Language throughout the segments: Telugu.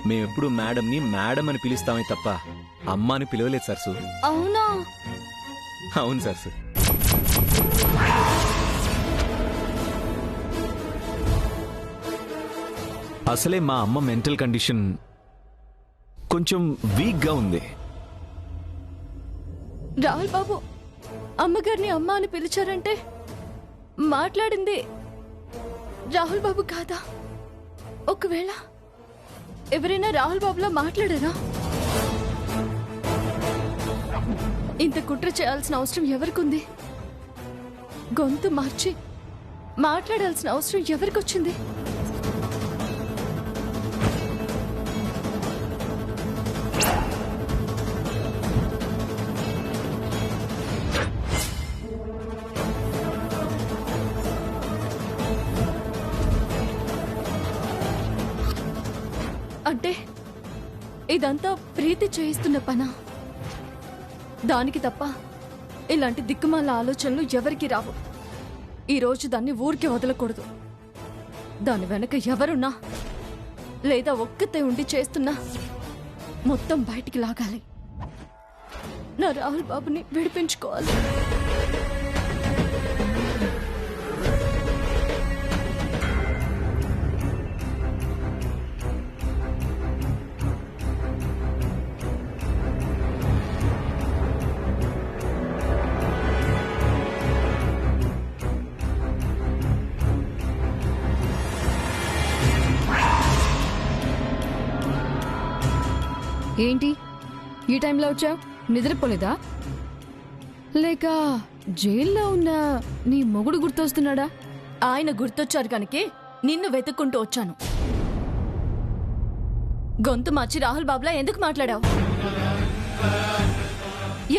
మేమెప్పుడు మేడంని మేడం అని పిలుస్తామే తప్ప అమ్మ అని పిలవలేదు సరసు. అవునా? అవును సరసు. అసలే మా అమ్మ మెంటల్ కండిషన్ కొంచెం వీక్గా ఉంది. రాహుల్ బాబు అమ్మగారిని అమ్మ అని పిలిచారంటే మాట్లాడింది రాహుల్ బాబు కాదా? ఒకవేళ ఎవరైనా రాహుల్ బాబులా మాట్లాడారా? ఇంత కుట్ర చేయాల్సిన అవసరం ఎవరికుంది? గొంతు మార్చి మాట్లాడాల్సిన అవసరం ఎవరికొచ్చింది? అంటే ఇదంతా ప్రీతి చేయిస్తున్న పనా? దానికి తప్ప ఇలాంటి దిక్కుమాల ఆలోచనలు ఎవరికి రావు. ఈరోజు దాన్ని ఊరికే వదలకూడదు. దాని వెనక ఎవరున్నా లేదా ఒక్కతే ఉండి చేస్తున్నా మొత్తం బయటికి లాగాలి. నా రాహుల్ బాబుని విడిపించుకోవాలి. ఏంటి ఈ టైంలో వచ్చావు? నిద్రపోలేదా? లేక జైల్లో ఉన్న నీ మొగుడు గుర్తొస్తున్నాడా? ఆయన గుర్తొచ్చారు కనుకే నిన్ను వెతుక్కుంటూ వచ్చాను. గొంతు మార్చి రాహుల్ బాబులా ఎందుకు మాట్లాడావు?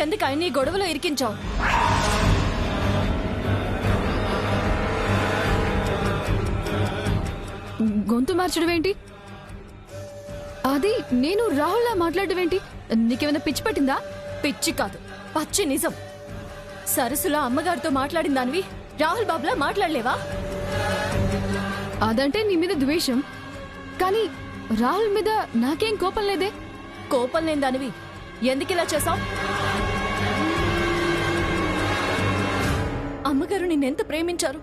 ఎందుకు ఆయన ఈ గొడవలో ఇరికించావు? గొంతు మార్చడం ఏంటి? అది నేను రాహుల్లా మాట్లాడడం ఏంటి? నీకేమైనా పిచ్చి పట్టిందా? పిచ్చి కాదు, పచ్చి నిజం. సరస్సులా అమ్మగారితో మాట్లాడిన దానివి రాహుల్ బాబులా మాట్లాడలేవా? అదంటే నీ మీద ద్వేషం, కానీ రాహుల్ మీద నాకేం కోపం లేదే. కోపం లేని దానివి ఎందుకిలా చేశావు? అమ్మగారు నిన్నెంత ప్రేమించారు,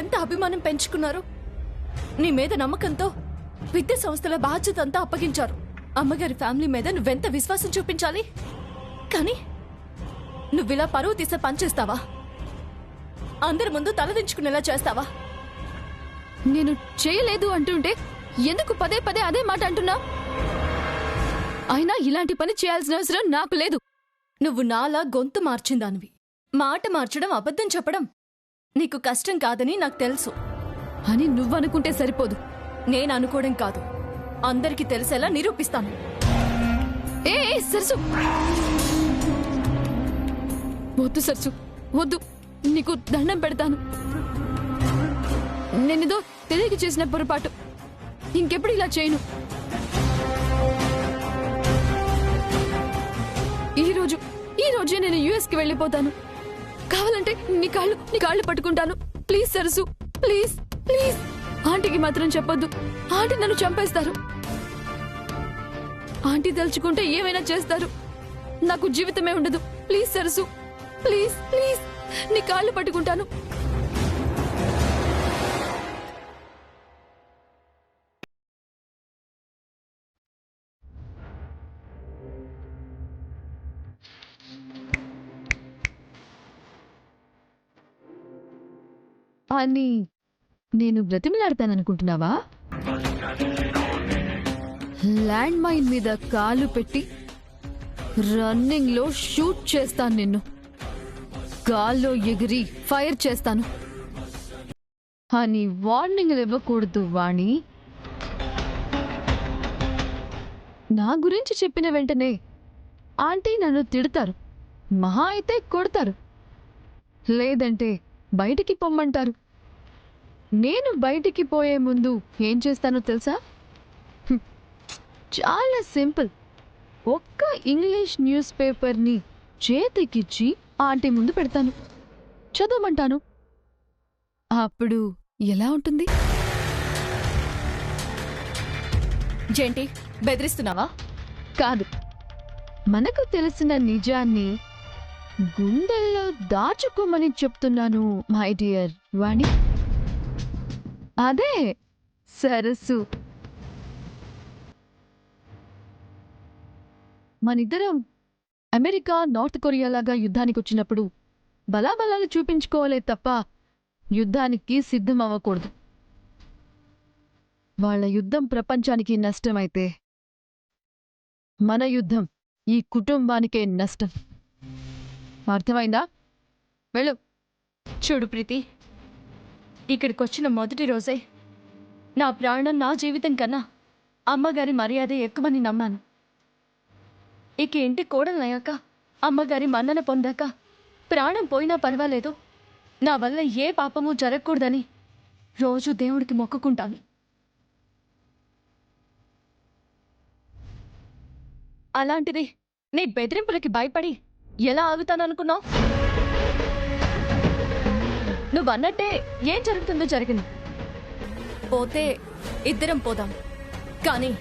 ఎంత అభిమానం పెంచుకున్నారు. నీ మీద నమ్మకంతో విద్యా సంస్థల బాధ్యత అంతా అప్పగించారు. అమ్మగారి ఫ్యామిలీ మీద నువ్వెంత విశ్వాసం చూపించాలి. కానీ నువ్విలా పరువు తీసే పనిచేస్తావా? అందరి ముందు తలదించుకునేలా చేస్తావా? నేను చేయలేదు అంటుంటే ఎందుకు పదే పదే అదే మాట అంటున్నా? అయినా ఇలాంటి పని చేయాల్సిన అవసరం నాకు లేదు. నువ్వు నాలా గొంతు మార్చిందానివి. మాట మార్చడం, అబద్ధం చెప్పడం నీకు కష్టం కాదని నాకు తెలుసు. అని నువ్వనుకుంటే సరిపోదు. నేను అనుకోవడం కాదు, అందరికీ తెలిసేలా నిరూపిస్తాను. ఏ సరసు, వద్దు సరసు, వద్దు. నీకు దండం పెడతాను. నేనేదో తెలియక చేసిన పొరపాటు. ఇంకెప్పుడు ఇలా చేయను. ఈ రోజే నేను యుఎస్కి వెళ్ళిపోతాను. కావాలంటే నీ కాళ్ళు పట్టుకుంటాను. Please Sarasu, please please. ఆంటీకి మాత్రం చెప్పొద్దు. ఆంటీ నన్ను చంపేస్తారు. ఆంటీ తలుచుకుంటే ఏమైనా చేస్తారు. నాకు జీవితమే ఉండదు. ప్లీజ్ సరసు, ప్లీజ్ ప్లీజ్, నీ కాళ్ళు పట్టుకుంటాను. అని నేను బ్రతిమలాడతాననుకుంటున్నావా? ల్యాండ్ మైన్ మీద కాలు పెట్టి రన్నింగ్ లో షూట్ చేస్తాను. నిన్ను గాల్లో ఎగిరి ఫైర్ చేస్తాను అని వార్నింగ్ ఇవ్వకూడదు వాణి. నా గురించి చెప్పిన వెంటనే ఆంటీ నన్ను తిడతారు, మహా అయితే కొడతారు, లేదంటే బయటికి పొమ్మంటారు. నేను బయటికి పోయే ముందు ఏం చేస్తానో తెలుసా? చాలా సింపుల్. ఒక్క ఇంగ్లీష్ న్యూస్ పేపర్ని చేతికిచ్చి ఆంటీ ముందు పెడతాను, చదవమంటాను. అప్పుడు ఎలా ఉంటుంది? జేంటి బెదిరిస్తున్నావా? కాదు, మనకు తెలిసిన నిజాన్ని గుండెల్లో దాచుకోమని చెప్తున్నాను మై డియర్ వాణి. అదే సరస్సు. మనిద్దరం అమెరికా నార్త్ కొరియా లాగా యుద్ధానికి వచ్చినప్పుడు బలాబలాలు చూపించుకోవాలే తప్ప యుద్ధానికి సిద్ధం అవ్వకూడదు. వాళ్ళ యుద్ధం ప్రపంచానికి నష్టమైతే మన యుద్ధం ఈ కుటుంబానికే నష్టం. అర్థమైందా? వెళ్ళు. చూడు ప్రీతి, ఇక్కడికొచ్చిన మొదటి రోజే నా ప్రాణం, నా జీవితం కన్నా అమ్మగారి మర్యాద ఎక్కువని నమ్మాను. ఇక ఇంటి కోడలయ్యాక, అమ్మగారి మన్నన పొందాక ప్రాణం పోయినా పర్వాలేదు, నా వల్ల ఏ పాపము జరగకూడదని రోజు దేవుడికి మొక్కుకుంటాను. అలాంటిది నీ బెదిరింపులకి భయపడి ఎలా ఆగుతాననుకున్నావు? నువ్వన్నట్టే ఏం జరుగుతుందో జరిగింది. పోతే ఇద్దరం పోదాం, కానీ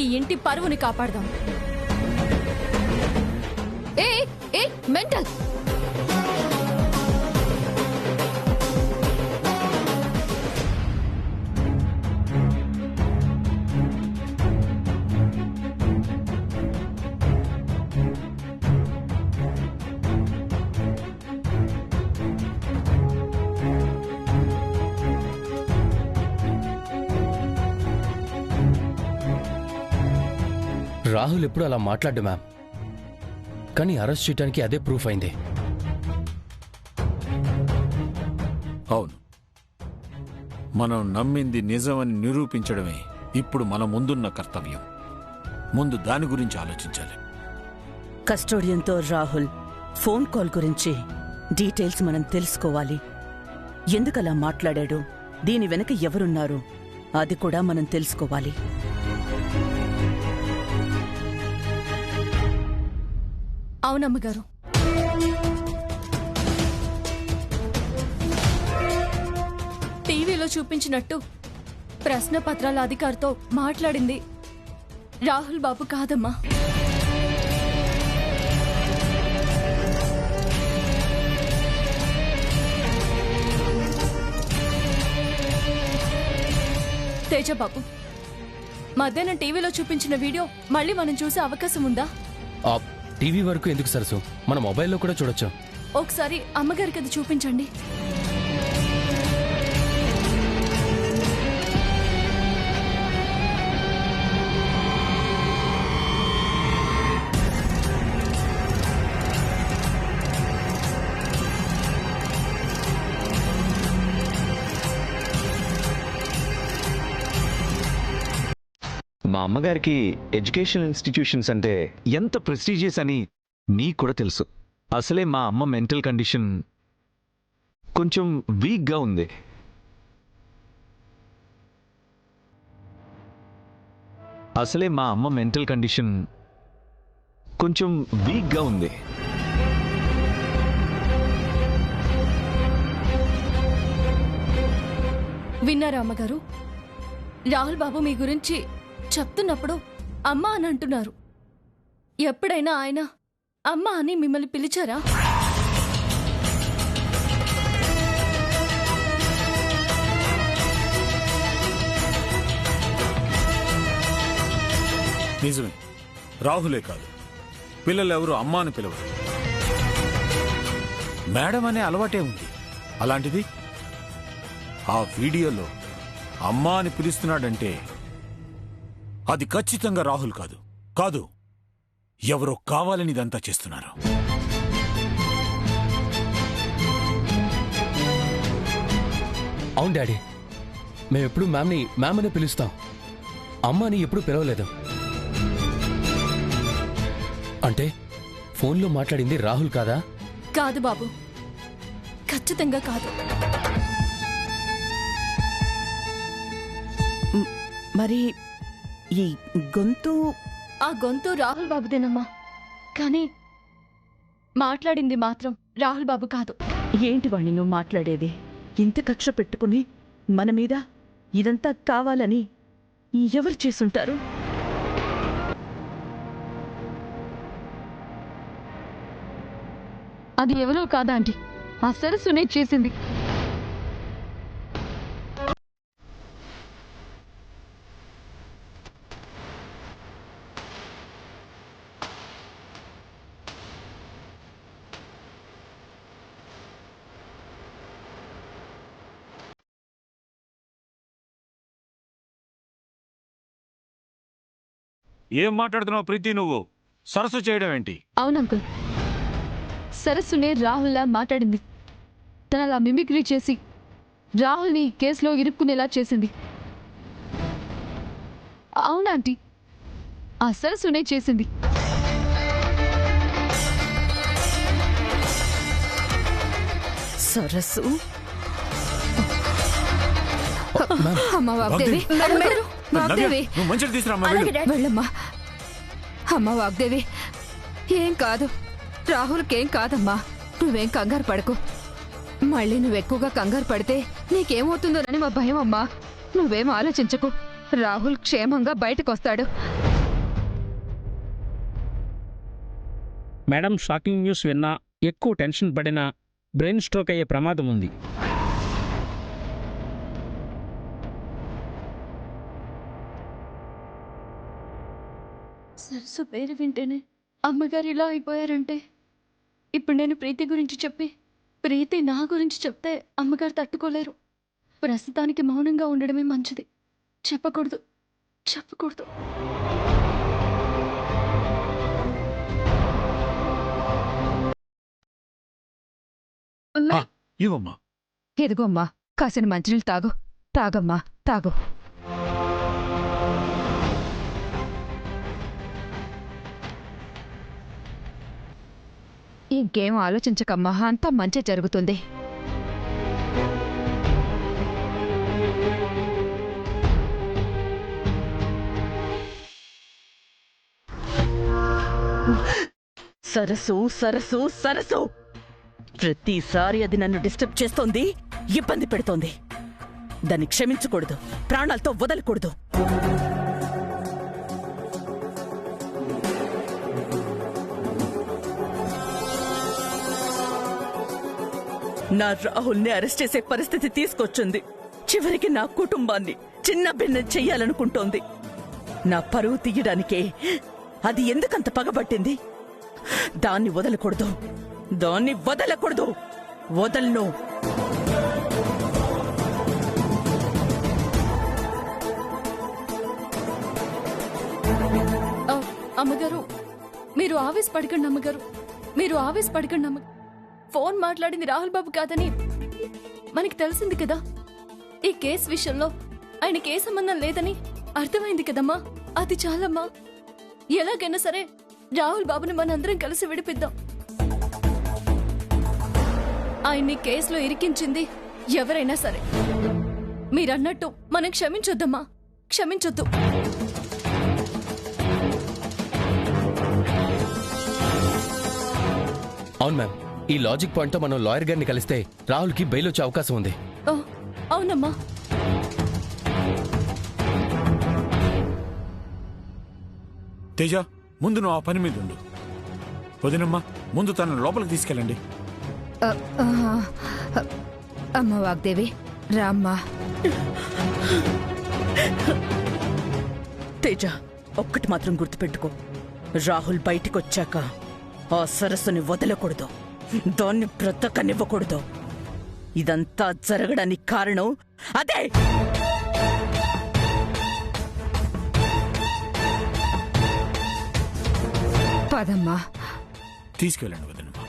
ఈ ఇంటి పరువుని కాపాడదాం. ఏ ఏ మెంటల్! రాహుల్ ఎప్పుడు అలా మాట్లాడు మ్యామ్, కానీ అరెస్ట్ చేయడానికి అదే ప్రూఫ్ అయింది. అవును, మనం నమ్మింది నిజమని నిరూపించడమే ఇప్పుడు మన ముందున్న కర్తవ్యం. ముందు దాని గురించి ఆలోచించాలి. కస్టోడియన్తో రాహుల్ ఫోన్ కాల్ గురించి డీటెయిల్స్ మనం తెలుసుకోవాలి. ఎందుకలా మాట్లాడాడు, దీని వెనక ఎవరున్నారు, అది కూడా మనం తెలుసుకోవాలి. అవునమ్మగారు, టీవీలో చూపించినట్టు ప్రశ్న పత్రాల అధికారితో మాట్లాడింది రాహుల్ బాబు కాదమ్మా. తేజబాబు, మధ్యాహ్నం టీవీలో చూపించిన వీడియో మళ్ళీ మనం చూసే అవకాశం ఉందా? ఆ టీవీ వరకు ఎందుకు సరసు, మన మొబైల్లో కూడా చూడొచ్చు. ఒకసారి అమ్మగారికి అది చూపించండి. మా అమ్మగారికి ఎడ్యుకేషనల్ ఇన్స్టిట్యూషన్స్ అంటే ఎంత ప్రెస్టీజియస్ అని నీకు కూడా తెలుసు. అసలే మా అమ్మ మెంటల్ కండిషన్ కొంచెం వీక్గా ఉంది. విన్నారా అమ్మగారు? రాహుల్ బాబు మీ గురించి చెప్తున్నప్పుడు అమ్మ అని అంటున్నారు. ఎప్పుడైనా ఆయన అమ్మ అని మిమ్మల్ని పిలిచారా? నిజమే, రాహులే కాదు, పిల్లలెవరూ అమ్మ అని పిలవరు. మేడం అనే అలవాటే ఉంది. అలాంటిది ఆ వీడియోలో అమ్మ అని పిలుస్తున్నాడంటే అది ఖచ్చితంగా రాహుల్ కాదు. కాదు, ఎవరో కావాలని ఇదంతా చేస్తున్నారు. అవును డాడీ, మేమెప్పుడు మ్యామ్ని మ్యామ్ అనే పిలుస్తాం, అమ్మ అని ఎప్పుడు పిలవలేదు. అంటే ఫోన్లో మాట్లాడింది రాహుల్ కాదా? కాదు బాబు, ఖచ్చితంగా కాదు. మరి ఈ గొంతు? ఆ గొంతు రాహుల్ బాబుదేనమ్మా, కానీ మాట్లాడింది మాత్రం రాహుల్ బాబు కాదు. ఏంటి వాణ్ణి నువ్వు మాట్లాడేది? ఇంత కక్ష పెట్టుకుని మన మీద ఇదంతా కావాలని ఎవరు చేసుంటారు? అది ఎవరో కాదా ఆంటీ, ఆ సరస్సునే చేసింది. ఏం మాట్లాడుతున్నావు ప్రీతి? నువ్వు సరస్సు చేయడం ఏంటి? అవును అంకుల్, సరస్సునే రాహుల్లా మాట్లాడింది. తన అలా మిమిక్రీ చేసి రాహుల్ని కేసులో ఇరుక్కునేలా చేసింది. అవునా ఆంటీ, ఆ సరస్సునే చేసింది. సరస్సు అమ్మ వాగ్దేవి, నవ్య, వాగ్దేవి, నువ్వు మంచిగా తీసుకురామ్మా, వెళ్ళు. వెళ్ళమ్మా. అమ్మ వాగ్దేవి, ఏం కాదు, రాహుల్కేం కాదమ్మా, నువ్వేం కంగారు పడకు. మళ్ళీ నువ్వు ఎక్కువగా కంగారు పడితే నీకేమవుతుందోనని మా భయం అమ్మా. నువ్వేం ఆలోచించకు, రాహుల్ క్షేమంగా బయటకొస్తాడు. మేడం, షాకింగ్ న్యూస్ విన్నా ఎక్కువ టెన్షన్ పడినా బ్రెయిన్ స్ట్రోక్ అయ్యే ప్రమాదం ఉంది. సరస్సు పేరు వింటేనే అమ్మగారు ఇలా అయిపోయారంటే, ఇప్పుడు నేను ప్రీతి గురించి చెప్పి ప్రీతి నా గురించి చెప్తే అమ్మగారు తట్టుకోలేరు. ప్రస్తుతానికి మౌనంగా ఉండడమే మంచిది. చెప్పకూడదు, చెప్పకూడదు. ఇవ్వమ్మా. ఎదుగో అమ్మా, కాసిన మంచినీళ్ళు తాగు. తాగమ్మా, తాగు. ఇంకేం ఆలోచించకమ్మా, అంతా మంచి జరుగుతుంది. సరస్సు సరస్సు సరస్సు ప్రతిసారి అది నన్ను డిస్టర్బ్ చేస్తోంది, ఇబ్బంది పెడుతోంది. దాన్ని క్షమించకూడదు, ప్రాణాలతో వదలకూడదు. నా రాహుల్ని అరెస్ట్ చేసే పరిస్థితి తీసుకొచ్చింది. చివరికి నా కుటుంబాన్ని చిన్న భిన్నం చెయ్యాలనుకుంటోంది. నా పరువు తీయడానికే అది ఎందుకంత పగబట్టింది? దాన్ని వదలకూడదు, దాన్ని వదలకూడదు, వదలను. అమ్మగారు, మీరు ఆవేశపడకండి అమ్మగారు, మీరు ఆవేశపడకండి అమ్మ. ఫోన్ మాట్లాడింది రాహుల్ బాబు కాదని మనకి తెలిసింది కదా. ఈ కేసు విషయంలో ఆయనకి ఏ సంబంధం లేదని అర్థమైంది కదమ్మా. అది చాలమ్మా. ఎలాగైనా సరే రాహుల్ బాబుని మనందరం కలిసి విడిపిద్దాం. ఆయన్ని కేసులో ఇరికించింది ఎవరైనా సరే మీరన్నట్టు మనం క్షమించొద్దమ్మా, క్షమించొద్దు. అవును మ్యామ్, ఈ లాజిక్ పాయింట్తో మనం లాయర్ గారిని కలిస్తే రాహుల్కి బెయిల్ వచ్చే అవకాశం ఉంది. ఓ, అవునమ్మా. తేజ, ముందు నువ్వు ఆ పని మీద ఉండు. వదినమ్మా, ముందు తనను లోపలికి తీసుకెళ్ళండి. అమ్మ వాగ్దేవి, రామ్మా. తేజ, ఒక్కటి మాత్రం గుర్తుపెట్టుకో, రాహుల్ బయటికొచ్చాక ఆ సరస్సుని వదలకూడదు, దాన్ని బ్రతకనివ్వకూడదు. ఇదంతా జరగడానికి కారణం అదే. పదమ్మా. తీసుకెళ్ళండి వదినమ్మా.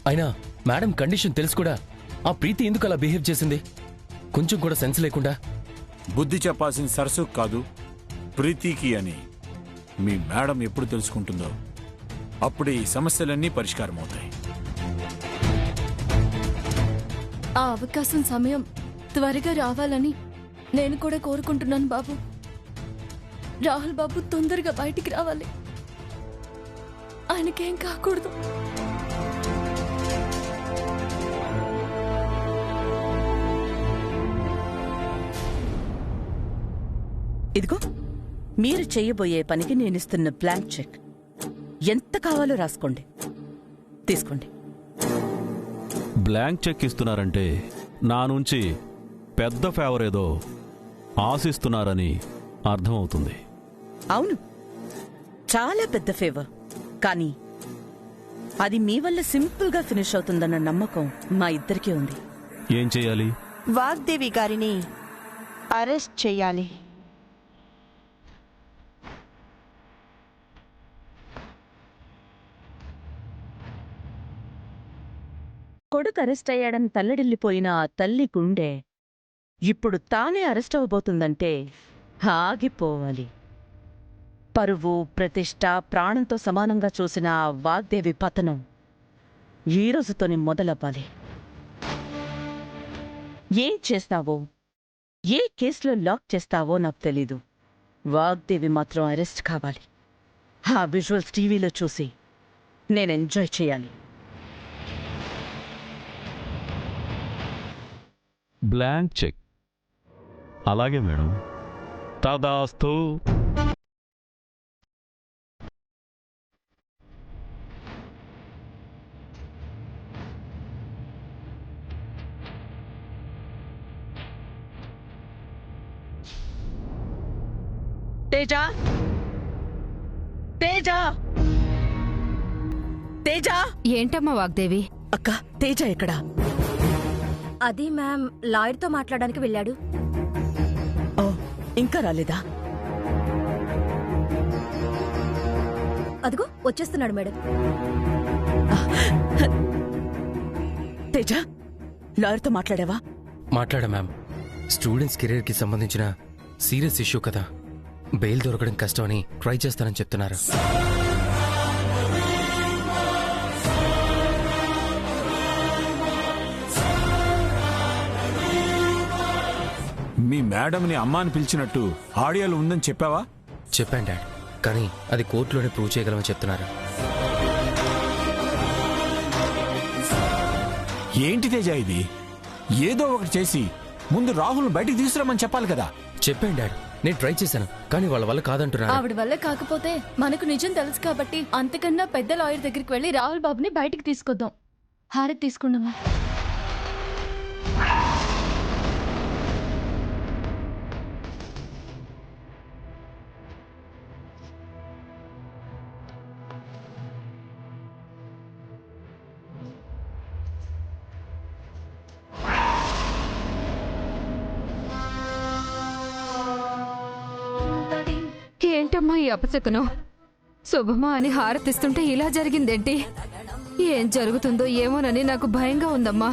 అయినా మేడం కండిషన్ తెలుసు కూడా ఆ ప్రీతి ఎందుకు అలా బిహేవ్ చేసింది? కొంచెం కూడా సెన్స్ లేకుండా. బుద్ధి చెప్పాల్సిన సరస్సు కాదు, ప్రీతికి అని మీ మేడం ఎప్పుడు తెలుసుకుంటుందో అప్పుడే ఈ సమస్యలన్నీ పరిష్కారం అవుతాయి. ఆ అవకాశం సమయం త్వరగా రావాలని నేను కూడా కోరుకుంటున్నాను బాబు. రాహుల్ బాబు తొందరగా బయటికి రావాలి. ఆయనకేం కాకూడదు. ఇదిగో మీరు చెయ్యబోయే పనికి నేనిస్తున్న బ్లాంక్ చెక్. ఎంత కావాలో రాసుకోండి, తీసుకోండి. బ్లాంక్ చెక్ ఇస్తున్నారంటే నా నుంచి పెద్ద ఫేవర్ ఏదో ఆశిస్తున్నారని అర్థమవుతుంది. అవును, చాలా పెద్ద ఫేవర్. కానీ అది మీ వల్ల సింపుల్గా ఫినిష్ అవుతుందన్న నమ్మకం మా ఇద్దరికీ ఉంది. ఏం చేయాలి? వాగ్దేవి గారిని అరెస్ట్ చేయాలి. కొడుకు అరెస్ట్ అయ్యాడని తల్లడిల్లిపోయిన ఆ తల్లి గుండె ఇప్పుడు తానే అరెస్ట్ అవబోతుందంటే ఆగిపోవాలి. పరువు, ప్రతిష్ట, ప్రాణంతో సమానంగా చూసిన ఆ వాగ్దేవి పతనం ఈ రోజుతోనే మొదలవ్వాలి. ఏం చేస్తావో, ఏ కేసులో లాక్ చేస్తావో నాకు తెలీదు. వాగ్దేవి మాత్రం అరెస్ట్ కావాలి. ఆ విజువల్స్ టీవీలో చూసి నేను ఎంజాయ్ చేయాలి. Blank cheque. అలాగే మేడం. తదాస్తు. తేజ, తేజ, తేజ. ఏంటమ్మా వాగ్దేవి? అక్క, తేజ ఎక్కడా? అది మ్యామ్ లాయర్తో మాట్లాడడానికి వెళ్ళాడు. ఓ, ఇంకా రాలేదా? అదిగో వచ్చేస్తున్నాడు మేడం. తేజ, లాయర్తో మాట్లాడావా? మాట్లాడా మ్యామ్. స్టూడెంట్స్ కెరీర్కి సంబంధించిన సీరియస్ ఇష్యూ కదా, బెయిల్ దొరకడం కష్టమని ట్రై చేస్తానని చెప్తున్నారు. మీ మేడంని అమ్మ అని పిలిచినట్టు ఆడియోలో ఉందని చెప్పావా? చెప్పాను డాడ్, కానీ అది కోర్టులోనే ప్రూవ్ చేయగలమని చెప్తున్నారు. ఏంటి తేజ ఇది? ఏదో ఒకటి చేసి ముందు రాహుల్ బయటికి తీసుకురామని చెప్పాలి కదా. చెప్పాను డాడ్, నేను ట్రై చేశాను, కానీ వాళ్ళ వల్ల కాదంటున్నారు. ఆవిడ వల్ల కాకపోతే మనకు నిజం తెలుసు కాబట్టి అంతకన్నా పెద్ద లాయర్ దగ్గరికి వెళ్ళి రాహుల్ బాబుని బయటికి తీసుకొద్దాం. హారతి తీసుకున్నామా? ఏంటమ్మా ఈ అపశకునం? శుభమా అని హారతిస్తుంటే ఇలా జరిగిందేంటి? ఏం జరుగుతుందో ఏమోనని నాకు భయంగా ఉందమ్మా.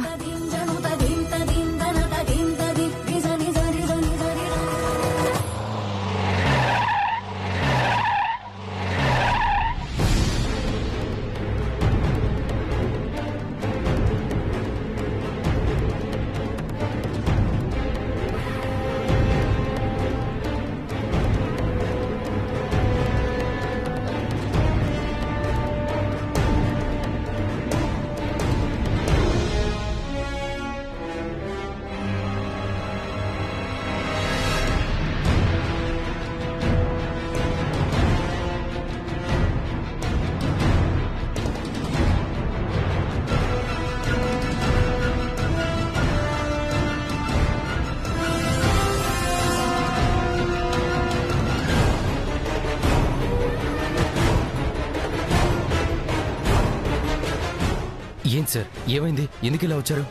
ఏం సార్, ఏమైంది? ఎందుకు ఇలా వచ్చారు?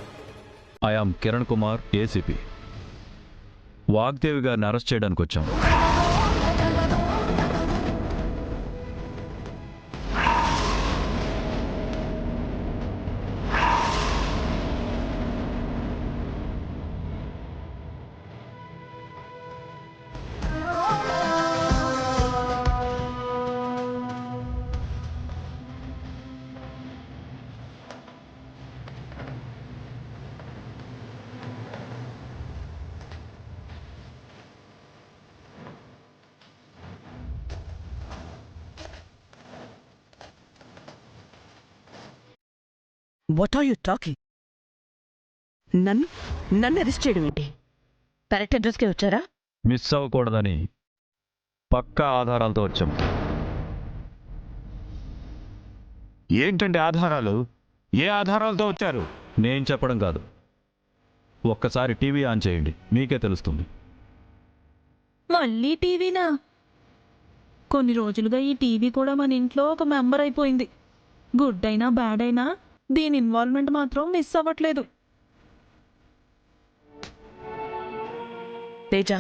I am Kiran Kumar, ACP. Vagdevi గారిని అరెస్ట్ చేయడానికి వచ్చాం. What are you talking? నన్ను అరెస్ట్ చేయడం ఏంటి? కరెక్ట్ అడ్రస్కే వచ్చారా? మిస్ అవ్వకూడదని పక్కా ఆధారాలతో వచ్చాం. ఏంటంటే ఆధారాలు? ఏ ఆధారాలతో వచ్చారు? నేను చెప్పడం కాదు, ఒక్కసారి టీవీ ఆన్ చేయండి, మీకే తెలుస్తుంది. మళ్ళీ టీవీనా? కొన్ని రోజులుగా ఈ టీవీ కూడా మన ఇంట్లో ఒక మెంబర్ అయిపోయింది. గుడ్ అయినా బ్యాడ్ అయినా దీని ఇన్వాల్వ్మెంట్ మాత్రం మిస్ అవ్వట్లేదు. తేజ,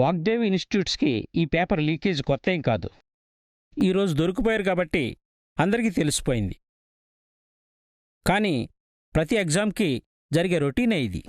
వాగ్దేవి ఇన్స్టిట్యూట్స్కి ఈ పేపర్ లీకేజ్ కొత్త ఏం కాదు. ఈరోజు దొరికిపోయారు కాబట్టి అందరికీ తెలిసిపోయింది. కానీ ప్రతి ఎగ్జామ్కి జరిగే రొటీనే ఇది.